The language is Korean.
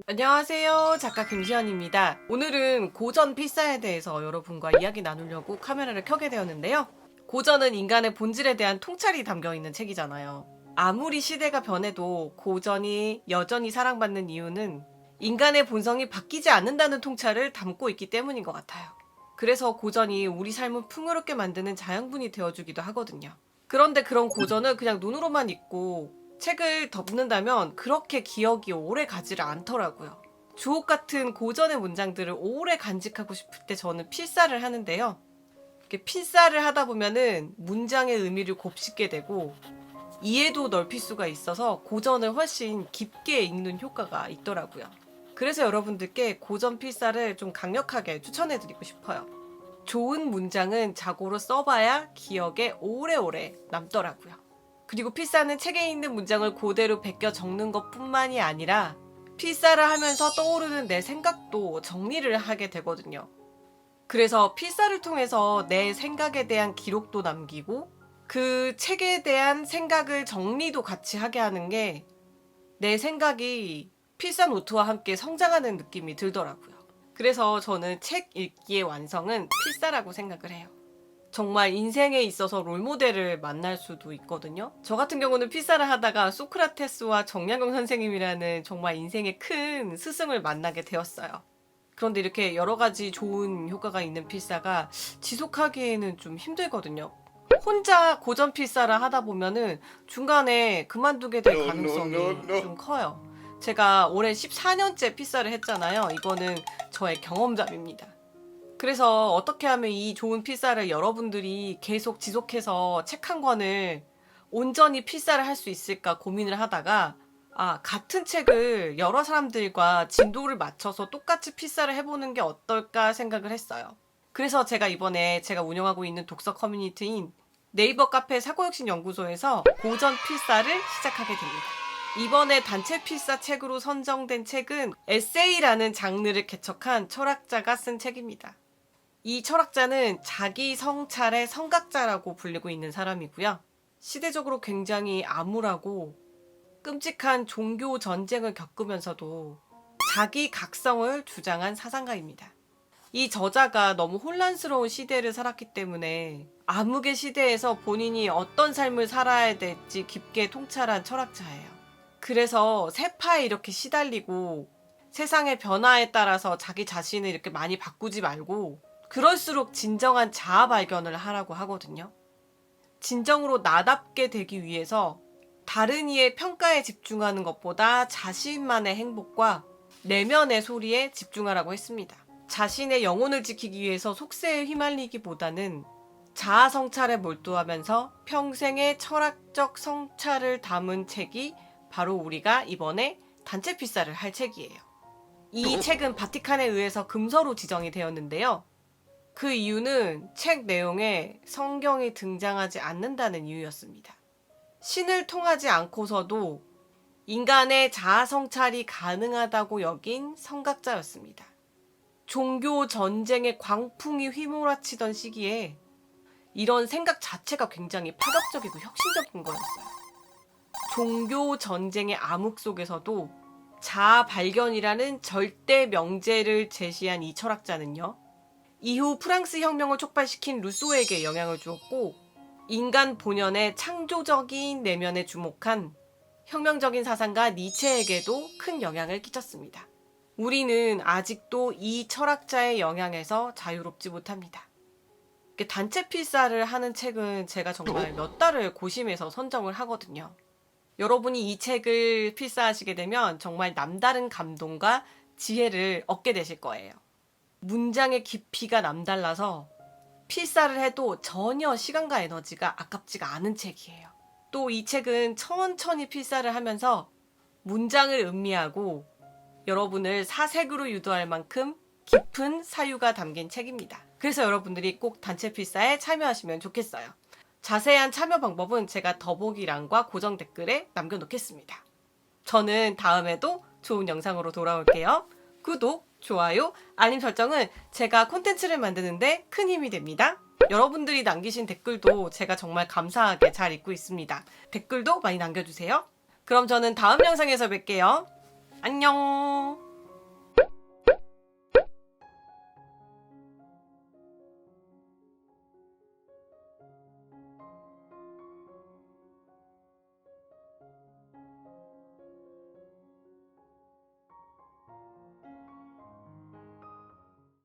안녕하세요. 작가 김지연입니다. 오늘은 고전 필사에 대해서 여러분과 이야기 나누려고 카메라를 켜게 되었는데요. 고전은 인간의 본질에 대한 통찰이 담겨있는 책이잖아요. 아무리 시대가 변해도 고전이 여전히 사랑받는 이유는 인간의 본성이 바뀌지 않는다는 통찰을 담고 있기 때문인 것 같아요. 그래서 고전이 우리 삶을 풍요롭게 만드는 자양분이 되어주기도 하거든요. 그런데 그런 고전을 그냥 눈으로만 읽고 책을 덮는다면 그렇게 기억이 오래 가지를 않더라고요. 주옥 같은 고전의 문장들을 오래 간직하고 싶을 때 저는 필사를 하는데요. 이렇게 필사를 하다 보면은 문장의 의미를 곱씹게 되고 이해도 넓힐 수가 있어서 고전을 훨씬 깊게 읽는 효과가 있더라고요. 그래서 여러분들께 고전 필사를 좀 강력하게 추천해드리고 싶어요. 좋은 문장은 자고로 써봐야 기억에 오래오래 남더라고요. 그리고 필사는 책에 있는 문장을 그대로 베껴 적는 것뿐만이 아니라 필사를 하면서 떠오르는 내 생각도 정리를 하게 되거든요. 그래서 필사를 통해서 내 생각에 대한 기록도 남기고 그 책에 대한 생각을 정리도 같이 하게 하는 게 내 생각이 필사 노트와 함께 성장하는 느낌이 들더라고요. 그래서 저는 책 읽기의 완성은 필사라고 생각을 해요. 정말 인생에 있어서 롤모델을 만날 수도 있거든요. 저 같은 경우는 필사를 하다가 소크라테스와 정약용 선생님이라는 정말 인생의 큰 스승을 만나게 되었어요. 그런데 이렇게 여러 가지 좋은 효과가 있는 필사가 지속하기에는 좀 힘들거든요. 혼자 고전 필사를 하다 보면은 중간에 그만두게 될 가능성이 좀 커요. 제가 올해 14년째 필사를 했잖아요. 이거는 저의 경험담입니다. 그래서 어떻게 하면 이 좋은 필사를 여러분들이 계속 지속해서 책 한 권을 온전히 필사를 할 수 있을까 고민을 하다가 같은 책을 여러 사람들과 진도를 맞춰서 똑같이 필사를 해보는 게 어떨까 생각을 했어요. 그래서 제가 이번에 제가 운영하고 있는 독서 커뮤니티인 네이버 카페 사고혁신연구소에서 고전 필사를 시작하게 됩니다. 이번에 단체 필사 책으로 선정된 책은 에세이라는 장르를 개척한 철학자가 쓴 책입니다. 이 철학자는 자기 성찰의 성각자라고 불리고 있는 사람이고요. 시대적으로 굉장히 암울하고 끔찍한 종교 전쟁을 겪으면서도 자기 각성을 주장한 사상가입니다. 이 저자가 너무 혼란스러운 시대를 살았기 때문에 암흑의 시대에서 본인이 어떤 삶을 살아야 될지 깊게 통찰한 철학자예요. 그래서 세파에 이렇게 시달리고 세상의 변화에 따라서 자기 자신을 이렇게 많이 바꾸지 말고 그럴수록 진정한 자아 발견을 하라고 하거든요. 진정으로 나답게 되기 위해서 다른 이의 평가에 집중하는 것보다 자신만의 행복과 내면의 소리에 집중하라고 했습니다. 자신의 영혼을 지키기 위해서 속세에 휘말리기보다는 자아 성찰에 몰두하면서 평생의 철학적 성찰을 담은 책이 바로 우리가 이번에 단체 필사를 할 책이에요. 이 책은 바티칸에 의해서 금서로 지정이 되었는데요. 그 이유는 책 내용에 성경이 등장하지 않는다는 이유였습니다. 신을 통하지 않고서도 인간의 자아 성찰이 가능하다고 여긴 성각자였습니다. 종교 전쟁의 광풍이 휘몰아치던 시기에 이런 생각 자체가 굉장히 파격적이고 혁신적인 거였어요. 종교 전쟁의 암흑 속에서도 자아 발견이라는 절대 명제를 제시한 이 철학자는요. 이후 프랑스 혁명을 촉발시킨 루소에게 영향을 주었고 인간 본연의 창조적인 내면에 주목한 혁명적인 사상가 니체에게도 큰 영향을 끼쳤습니다. 우리는 아직도 이 철학자의 영향에서 자유롭지 못합니다. 단체 필사를 하는 책은 제가 정말 몇 달을 고심해서 선정을 하거든요. 여러분이 이 책을 필사하시게 되면 정말 남다른 감동과 지혜를 얻게 되실 거예요. 문장의 깊이가 남달라서 필사를 해도 전혀 시간과 에너지가 아깝지가 않은 책이에요. 또 이 책은 천천히 필사를 하면서 문장을 음미하고 여러분을 사색으로 유도할 만큼 깊은 사유가 담긴 책입니다. 그래서 여러분들이 꼭 단체 필사에 참여하시면 좋겠어요. 자세한 참여 방법은 제가 더보기란과 고정 댓글에 남겨놓겠습니다. 저는 다음에도 좋은 영상으로 돌아올게요. 구독, 좋아요, 알림 설정은 제가 콘텐츠를 만드는데 큰 힘이 됩니다. 여러분들이 남기신 댓글도 제가 정말 감사하게 잘 읽고 있습니다. 댓글도 많이 남겨주세요. 그럼 저는 다음 영상에서 뵐게요. 안녕.